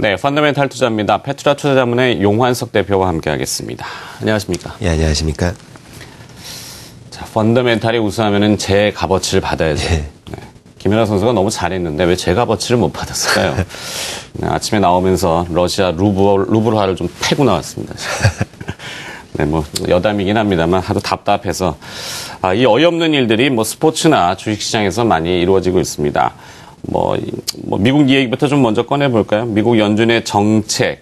네, 펀더멘탈 투자입니다. 페트라 투자자문의 용환석 대표와 함께하겠습니다. 안녕하십니까? 예, 안녕하십니까? 자, 펀더멘탈이 우승하면은 제 값어치를 받아야죠. 예. 네. 김연아 선수가 너무 잘했는데 왜 제 값어치를 못 받았을까요? 네, 아침에 나오면서 러시아 루블화를 좀 패고 나왔습니다. 네, 뭐 여담이긴 합니다만 하도 답답해서 이 어이없는 일들이 뭐 스포츠나 주식시장에서 많이 이루어지고 있습니다. 미국 얘기부터 좀 먼저 꺼내볼까요? 미국 연준의 정책,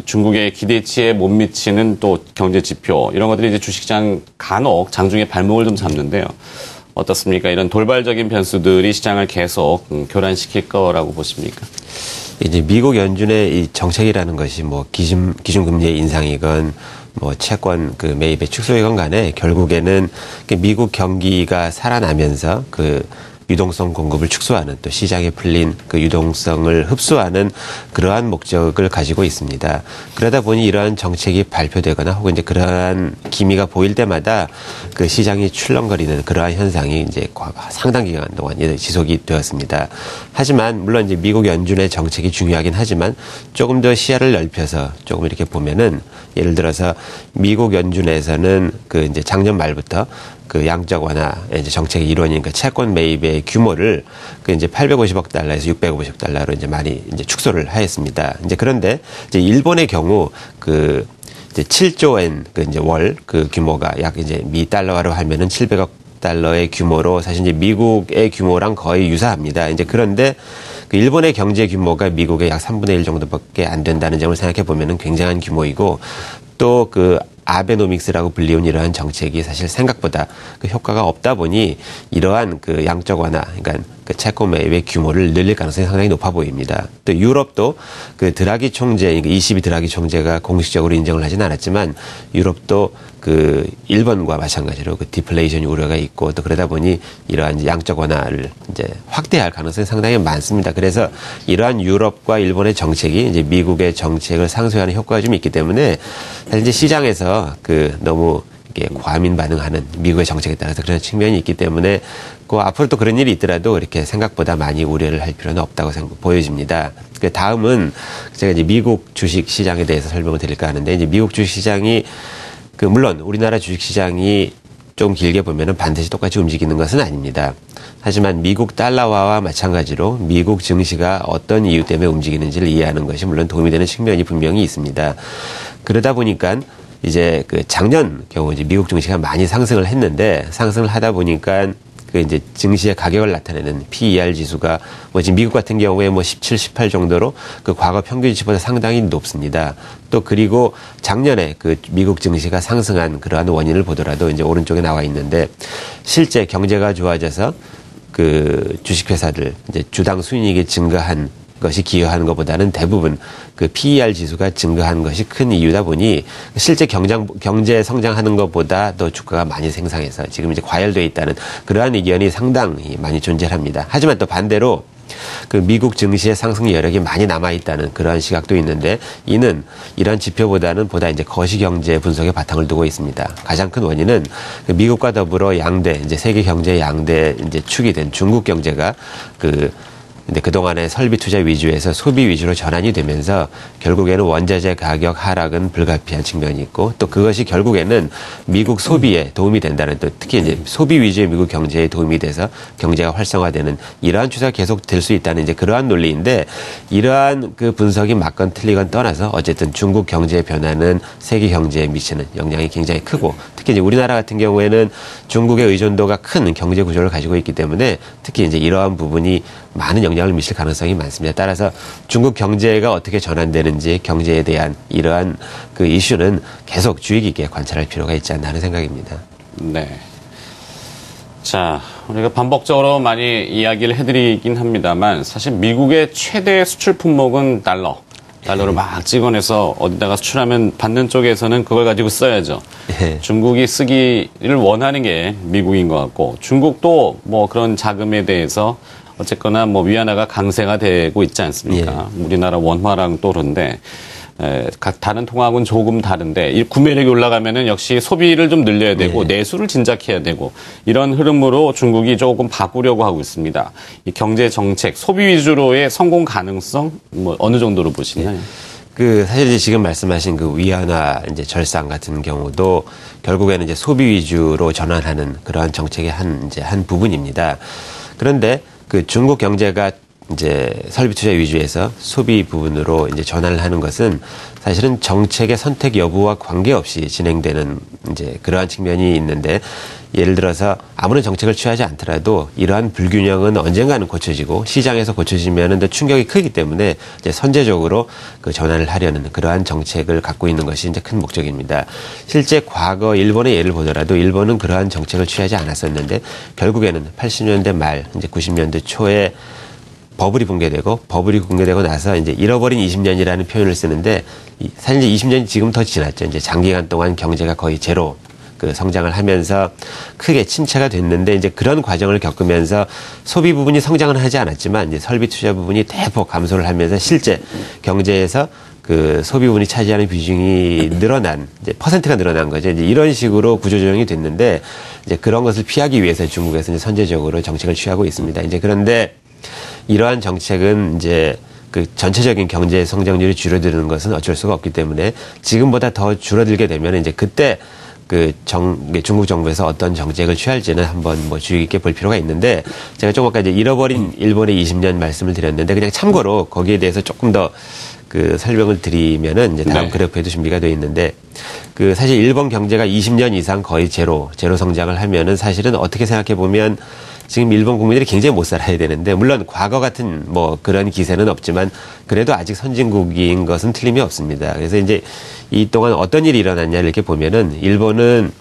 중국의 기대치에 못 미치는 또 경제 지표, 이런 것들이 이제 주식시장 간혹 장중에 발목을 좀 잡는데요. 어떻습니까? 이런 돌발적인 변수들이 시장을 계속 교란시킬 거라고 보십니까? 이제 미국 연준의 이 정책이라는 것이 기준금리의 인상이건 채권 매입의 축소이건 간에 결국에는 미국 경기가 살아나면서 유동성 공급을 축소하는 또 시장에 풀린 유동성을 흡수하는 그러한 목적을 가지고 있습니다. 그러다 보니 이러한 정책이 발표되거나 혹은 이제 그러한 기미가 보일 때마다 시장이 출렁거리는 그러한 현상이 이제 상당 기간 동안 지속이 되었습니다. 하지만 물론 이제 미국 연준의 정책이 중요하긴 하지만 조금 더 시야를 넓혀서 조금 이렇게 보면은 예를 들어서 미국 연준에서는 이제 작년 말부터 양적 완화 이제 정책의 일원인 채권 매입의 규모를 이제 850억 달러에서 650억 달러로 이제 많이 이제 축소를 하였습니다. 이제 그런데 이제 일본의 경우 이제 7조 엔 이제 월 규모가 약 이제 미 달러화로 하면은 700억 달러의 규모로 사실 이제 미국의 규모랑 거의 유사합니다. 이제 그런데 일본의 경제 규모가 미국의 약 3분의 1 정도밖에 안 된다는 점을 생각해 보면은 굉장한 규모이고 또 아베노믹스라고 불리운 이러한 정책이 사실 생각보다 효과가 없다 보니 이러한 양적 완화, 그러니까 채권 매입의 규모를 늘릴 가능성이 상당히 높아 보입니다. 또 유럽도 드라기 총재, 그러니까 ECB 드라기 총재가 공식적으로 인정을 하진 않았지만 유럽도 일본과 마찬가지로 디플레이션 우려가 있고 또 그러다 보니 이러한 양적 완화를 이제 확대할 가능성이 상당히 많습니다. 그래서 이러한 유럽과 일본의 정책이 이제 미국의 정책을 상쇄하는 효과가 좀 있기 때문에 사실 이제 시장에서 너무 과민 반응하는 미국의 정책에 따라서 그런 측면이 있기 때문에 앞으로 또 그런 일이 있더라도 이렇게 생각보다 많이 우려를 할 필요는 없다고 보여집니다. 다음은 제가 이제 미국 주식 시장에 대해서 설명을 드릴까 하는데 이제 미국 주식 시장이 물론 우리나라 주식 시장이 좀 길게 보면은 반드시 똑같이 움직이는 것은 아닙니다. 하지만 미국 달러화와 마찬가지로 미국 증시가 어떤 이유 때문에 움직이는지를 이해하는 것이 물론 도움이 되는 측면이 분명히 있습니다. 그러다 보니까 이제 작년 경우 이제 미국 증시가 많이 상승을 했는데 상승을 하다 보니까 이제 증시의 가격을 나타내는 PER 지수가 지금 미국 같은 경우에 17, 18 정도로 과거 평균치보다 상당히 높습니다. 또 그리고 작년에 미국 증시가 상승한 그러한 원인을 보더라도 이제 오른쪽에 나와 있는데 실제 경제가 좋아져서 주식회사들 이제 주당 수익이 증가한 것이 기여하는 것보다는 대부분 PER 지수가 증가한 것이 큰 이유다 보니 실제 경제 성장하는 것보다 더 주가가 많이 생상해서 지금 이제 과열되어 있다는 그러한 의견이 상당히 많이 존재합니다. 하지만 또 반대로 미국 증시의 상승 여력이 많이 남아있다는 그러한 시각도 있는데 이는 이런 지표보다는 보다 이제 거시경제 분석에 바탕을 두고 있습니다. 가장 큰 원인은 미국과 더불어 이제 세계 경제 양대 이제 축이 된 중국 경제가 근데 그동안의 설비 투자 위주에서 소비 위주로 전환이 되면서 결국에는 원자재 가격 하락은 불가피한 측면이 있고 또 그것이 결국에는 미국 소비에 도움이 된다는 또 특히 이제 소비 위주의 미국 경제에 도움이 돼서 경제가 활성화되는 이러한 추세가 계속 될 수 있다는 이제 그러한 논리인데 이러한 분석이 맞건 틀리건 떠나서 어쨌든 중국 경제의 변화는 세계 경제에 미치는 영향이 굉장히 크고 특히 이제 우리나라 같은 경우에는 중국의 의존도가 큰 경제 구조를 가지고 있기 때문에 특히 이제 이러한 부분이 많은 영향을 미칠 가능성이 많습니다. 따라서 중국 경제가 어떻게 전환되는지 경제에 대한 이러한 이슈는 계속 주의 깊게 관찰할 필요가 있지 않나 하는 생각입니다. 네. 자, 우리가 반복적으로 많이 이야기를 해드리긴 합니다만 사실 미국의 최대 수출 품목은 달러를 막 찍어내서 어디다가 수출하면 받는 쪽에서는 그걸 가지고 써야죠. 중국이 쓰기를 원하는 게 미국인 것 같고 중국도 그런 자금에 대해서 어쨌거나 위안화가 강세가 되고 있지 않습니까? 우리나라 원화랑 또 그런데 각 다른 통합은 조금 다른데 이 구매력이 올라가면은 역시 소비를 좀 늘려야 되고 내수를 진작해야 되고 이런 흐름으로 중국이 조금 바꾸려고 하고 있습니다. 이 경제 정책, 소비 위주로의 성공 가능성 뭐 어느 정도로 보시나요? 사실 이제 지금 말씀하신 그 위안화 이제 절상 같은 경우도 결국에는 이제 소비 위주로 전환하는 그러한 정책의 한 부분입니다. 그런데 그 중국 경제가 이제 설비 투자 위주에서 소비 부분으로 이제 전환을 하는 것은 사실은 정책의 선택 여부와 관계없이 진행되는 이제 그러한 측면이 있는데, 예를 들어서 아무런 정책을 취하지 않더라도 이러한 불균형은 언젠가는 고쳐지고 시장에서 고쳐지면은 더 충격이 크기 때문에 이제 선제적으로 그 전환을 하려는 그러한 정책을 갖고 있는 것이 이제 큰 목적입니다. 실제 과거 일본의 예를 보더라도 일본은 그러한 정책을 취하지 않았었는데 결국에는 80년대 말 이제 90년대 초에 버블이 붕괴되고 나서 이제 잃어버린 20년이라는 표현을 쓰는데, 사실 이제 20년이 지금 더 지났죠. 이제 장기간 동안 경제가 거의 제로 그 성장을 하면서 크게 침체가 됐는데, 이제 그런 과정을 겪으면서 소비 부분이 성장은 하지 않았지만 이제 설비 투자 부분이 대폭 감소를 하면서 실제 경제에서 그 소비 부분이 차지하는 비중이 늘어난, 이제 퍼센트가 늘어난 거죠. 이제 이런 식으로 구조조정이 됐는데, 이제 그런 것을 피하기 위해서 중국에서 이제 선제적으로 정책을 취하고 있습니다. 이제 그런데 이러한 정책은 이제 그 전체적인 경제 성장률이 줄어드는 것은 어쩔 수가 없기 때문에 지금보다 더 줄어들게 되면 이제 그때 중국 정부에서 어떤 정책을 취할지는 한번 뭐 주의 깊게 볼 필요가 있는데, 제가 조금 아까 이제 잃어버린 일본의 20년 말씀을 드렸는데, 그냥 참고로 거기에 대해서 조금 더 그 설명을 드리면은 이제 다음 그래프에도 준비가 되어 있는데, 그 사실 일본 경제가 20년 이상 거의 제로 성장을 하면은 사실은 어떻게 생각해 보면 지금 일본 국민들이 굉장히 못 살아야 되는데, 물론 과거 같은 뭐 그런 기세는 없지만 그래도 아직 선진국인 것은 틀림이 없습니다. 그래서 이제 이 동안 어떤 일이 일어났냐를 이렇게 보면은 일본은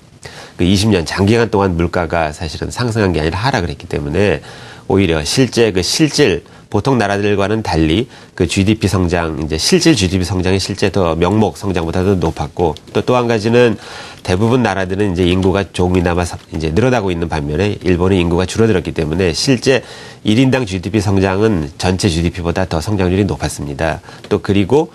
그 20년 장기간 동안 물가가 사실은 상승한 게 아니라 하락을 했기 때문에 오히려 실제 그 실질 보통 나라들과는 달리 그 GDP 성장, 이제 실질 GDP 성장이 실제 더 명목 성장보다도 높았고, 또 한 가지는 대부분 나라들은 이제 인구가 조금이나마 이제 늘어나고 있는 반면에 일본은 인구가 줄어들었기 때문에 실제 1인당 GDP 성장은 전체 GDP보다 더 성장률이 높았습니다. 그리고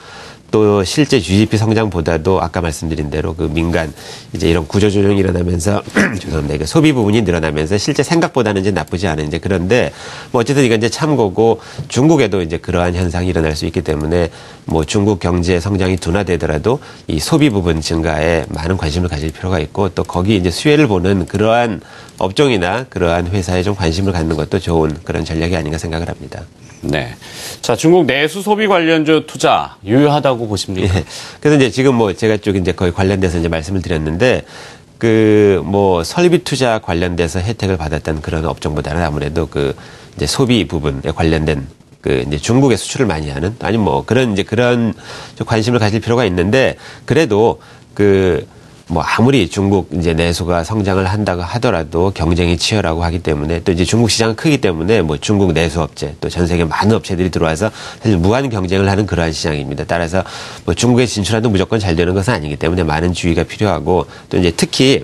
실제 GDP 성장보다도 아까 말씀드린 대로 그 민간 이제 이런 구조조정이 일어나면서 죄송합니다. 그 소비 부분이 늘어나면서 실제 생각보다는 이제 나쁘지 않은, 이제 그런데 뭐 어쨌든 이건 이제 참고고, 중국에도 이제 그러한 현상이 일어날 수 있기 때문에 뭐 중국 경제 성장이 둔화되더라도 이 소비 부분 증가에 많은 관심을 가질 필요가 있고, 또 거기 이제 수혜를 보는 그러한 업종이나 그러한 회사에 좀 관심을 갖는 것도 좋은 그런 전략이 아닌가 생각을 합니다. 네. 자, 중국 내수 소비 관련주 투자 유효하다고 보십니까? 그래서 이제 지금 뭐 제가 쭉 이제 거의 관련돼서 이제 말씀을 드렸는데, 그 뭐 설비 투자 관련돼서 혜택을 받았던 그런 업종보다는 아무래도 그 이제 소비 부분에 관련된 그 이제 중국에 수출을 많이 하는, 아니 뭐 그런 관심을 가질 필요가 있는데, 그래도 뭐 아무리 중국 이제 내수가 성장을 한다고 하더라도 경쟁이 치열하고 하기 때문에, 또 이제 중국 시장은 크기 때문에 뭐 중국 내수 업체 또 전 세계 많은 업체들이 들어와서 사실 무한 경쟁을 하는 그러한 시장입니다. 따라서 뭐 중국에 진출해도 무조건 잘 되는 것은 아니기 때문에 많은 주의가 필요하고, 또 이제 특히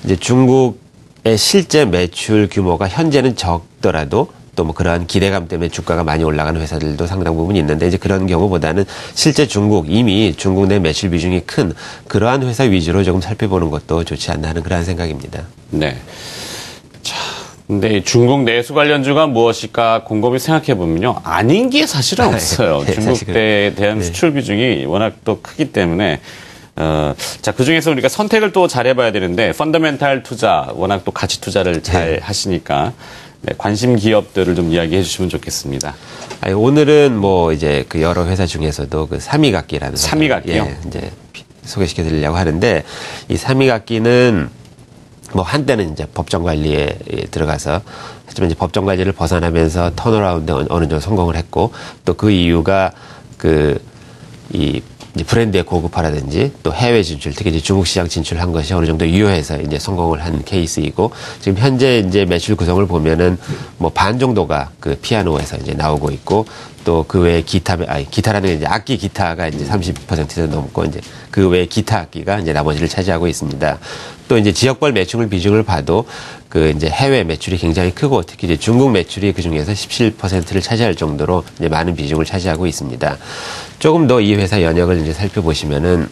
이제 중국의 실제 매출 규모가 현재는 적더라도 또 뭐 그러한 기대감 때문에 주가가 많이 올라가는 회사들도 상당 부분 있는데, 이제 그런 경우보다는 실제 이미 중국 내 매출 비중이 큰 그러한 회사 위주로 조금 살펴보는 것도 좋지 않나 하는 그러한 생각입니다. 네. 자, 근데 중국 내수 관련주가 무엇일까 곰곰이 생각해 보면요, 아닌 게 사실은 없어요. 네, 중국에 대한 수출 비중이 워낙 또 크기 때문에. 자, 그 중에서 우리가 선택을 또 잘 해봐야 되는데, 펀더멘탈 투자, 워낙 또 가치 투자를 잘 하시니까, 네, 관심 기업들을 좀 이야기해 주시면 좋겠습니다. 오늘은 뭐 이제 그 여러 회사 중에서도 그 삼위각기라는 삼위각기요? 이제 소개시켜 드리려고 하는데, 이 삼위각기는 뭐 한때는 이제 법정 관리에 들어가서 하지만 이제 법정 관리를 벗어나면서 턴어라운드 어느 정도 성공을 했고, 또 그 이유가 이 브랜드의 고급화라든지 또 해외 진출, 특히 이제 중국 시장 진출한 것이 어느 정도 유효해서 이제 성공을 한 케이스이고, 지금 현재 이제 매출 구성을 보면은 뭐 반 정도가 그 피아노에서 이제 나오고 있고, 또 그 외에 기타라는 게 이제 악기 기타가 이제 30%가 넘고 이제 그 외에 기타 악기가 이제 나머지를 차지하고 있습니다. 또 이제 지역별 매출 비중을 봐도 그 이제 해외 매출이 굉장히 크고 특히 이제 중국 매출이 그 중에서 17%를 차지할 정도로 이제 많은 비중을 차지하고 있습니다. 조금 더 이 회사 연역을 이제 살펴보시면은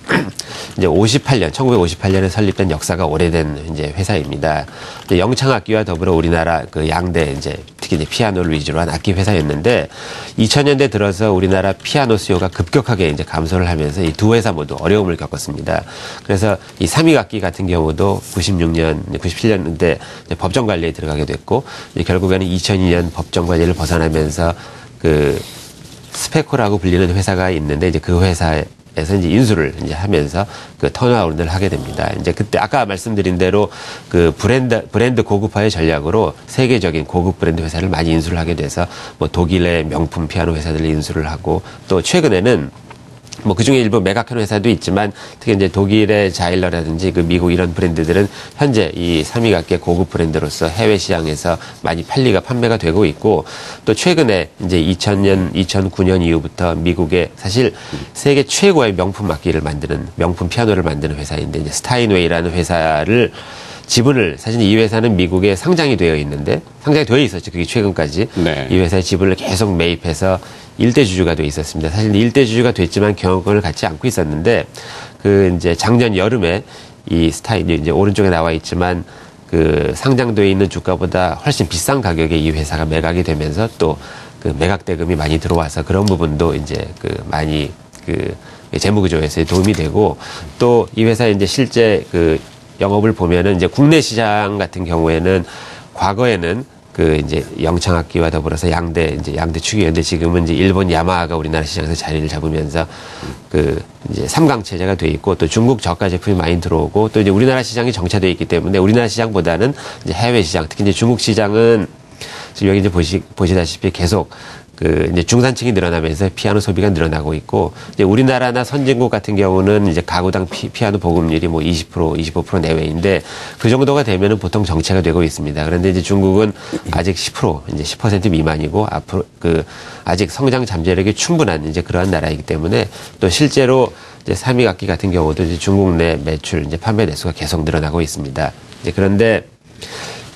이제 1958년에 설립된 역사가 오래된 이제 회사입니다. 이제 영창악기와 더불어 우리나라 그 양대 이제 특히 이제 피아노를 위주로 한 악기 회사였는데 2000년대 들어서 우리나라 피아노 수요가 급격하게 이제 감소를 하면서 이 두 회사 모두 어려움을 겪었습니다. 그래서 이 삼익악기 같은 경우도 96년, 97년대 법정 관리에 들어가게 됐고 결국에는 2002년 법정 관리를 벗어나면서 그 스페코라고 불리는 회사가 있는데 이제 그 회사에서 이제 인수를 이제 하면서 그 턴아웃을 하게 됩니다. 이제 그때 아까 말씀드린 대로 그 브랜드 고급화의 전략으로 세계적인 고급 브랜드 회사를 많이 인수를 하게 돼서 뭐 독일의 명품 피아노 회사들을 인수를 하고 또 최근에는 뭐 그중에 일부 매각하는 회사도 있지만 특히 이제 독일의 자일러라든지 그 미국 이런 브랜드들은 현재 이 삼익악기의 고급 브랜드로서 해외 시장에서 많이 판매가 되고 있고 또 최근에 이제 2000년, 2009년 이후부터 미국의 사실 세계 최고의 명품 악기를 만드는 명품 피아노를 만드는 회사인데 이제 스타인웨이라는 회사를 지분을 사실 이 회사는 미국에 상장이 되어 있었죠. 그게 최근까지. 네. 이 회사의 지분을 계속 매입해서 일대 주주가 돼 있었습니다. 사실 일대 주주가 됐지만 경영권을 갖지 않고 있었는데 그 이제 작년 여름에 이 이제 오른쪽에 나와 있지만 그 상장되어 있는 주가보다 훨씬 비싼 가격에 이 회사가 매각이 되면서 또 그 매각 대금이 많이 들어와서 그런 부분도 이제 그 많이 그 재무 구조에서 도움이 되고 또 이 회사 이제 실제 그 영업을 보면은 이제 국내 시장 같은 경우에는 과거에는 그 이제 영창악기와 더불어서 양대 축이었는데 지금은 이제 일본 야마하가 우리나라 시장에서 자리를 잡으면서 그 이제 3강 체제가 돼 있고 또 중국 저가 제품이 많이 들어오고 또 이제 우리나라 시장이 정체돼 있기 때문에 우리나라 시장보다는 이제 해외 시장 특히 이제 중국 시장은 지금 여기 이제 보시다시피 계속 그 이제 중산층이 늘어나면서 피아노 소비가 늘어나고 있고 이제 우리나라나 선진국 같은 경우는 이제 가구당 피아노 보급률이 뭐 20%, 25% 내외인데 그 정도가 되면은 보통 정체가 되고 있습니다. 그런데 이제 중국은 아직 10%, 이제 10% 미만이고 앞으로 그 아직 성장 잠재력이 충분한 이제 그러한 나라이기 때문에 또 실제로 이제 삼익악기 같은 경우도 이제 중국 내 매출 이제 판매 내수가 계속 늘어나고 있습니다. 이제 그런데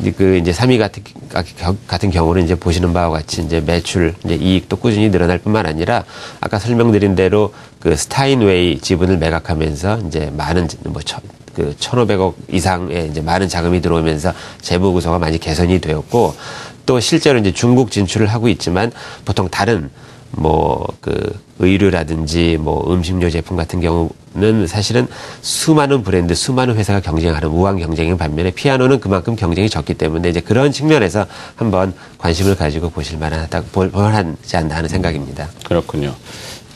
이제 삼익 같은 경우는 이제 보시는 바와 같이 이제 매출, 이제 이익도 꾸준히 늘어날 뿐만 아니라 아까 설명드린 대로 그 스타인웨이 지분을 매각하면서 이제 많은 뭐 1,500억 이상의 이제 많은 자금이 들어오면서 재무 구조가 많이 개선이 되었고 또 실제로 이제 중국 진출을 하고 있지만 보통 다른 뭐 그 의류라든지 뭐 음식료 제품 같은 경우는 사실은 수많은 브랜드, 수많은 회사가 경쟁하는 무한 경쟁인 반면에 피아노는 그만큼 경쟁이 적기 때문에 이제 그런 측면에서 한번 관심을 가지고 보실 만하지 않나 하는 생각입니다. 그렇군요.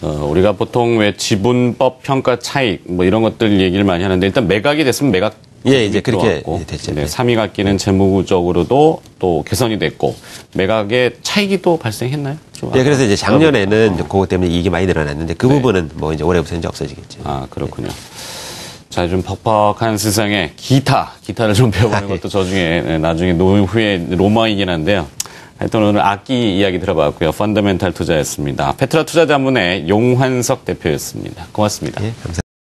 우리가 보통 왜 지분법 평가 차익 뭐 이런 것들 얘기를 많이 하는데 일단 매각이 됐으면 매각 예, 이제 그렇게 됐죠. 네, 삼익악기는 재무적으로도 또 개선이 됐고 매각에 차익이 또 발생했나요? 예, 그래서 이제 작년에는 그것 때문에 이익이 많이 늘어났는데 그 부분은 뭐 이제 올해부터 이제 없어지겠죠. 아, 그렇군요. 자, 좀 퍽퍽한 세상에 기타를 좀 배워보는 것도 저 중에 나중에 노후의 로망이긴 한데요. 하여튼 오늘 악기 이야기 들어봤고요. 펀더멘탈 투자였습니다. 페트라 투자자문의 용환석 대표였습니다. 고맙습니다. 예, 감사합니다.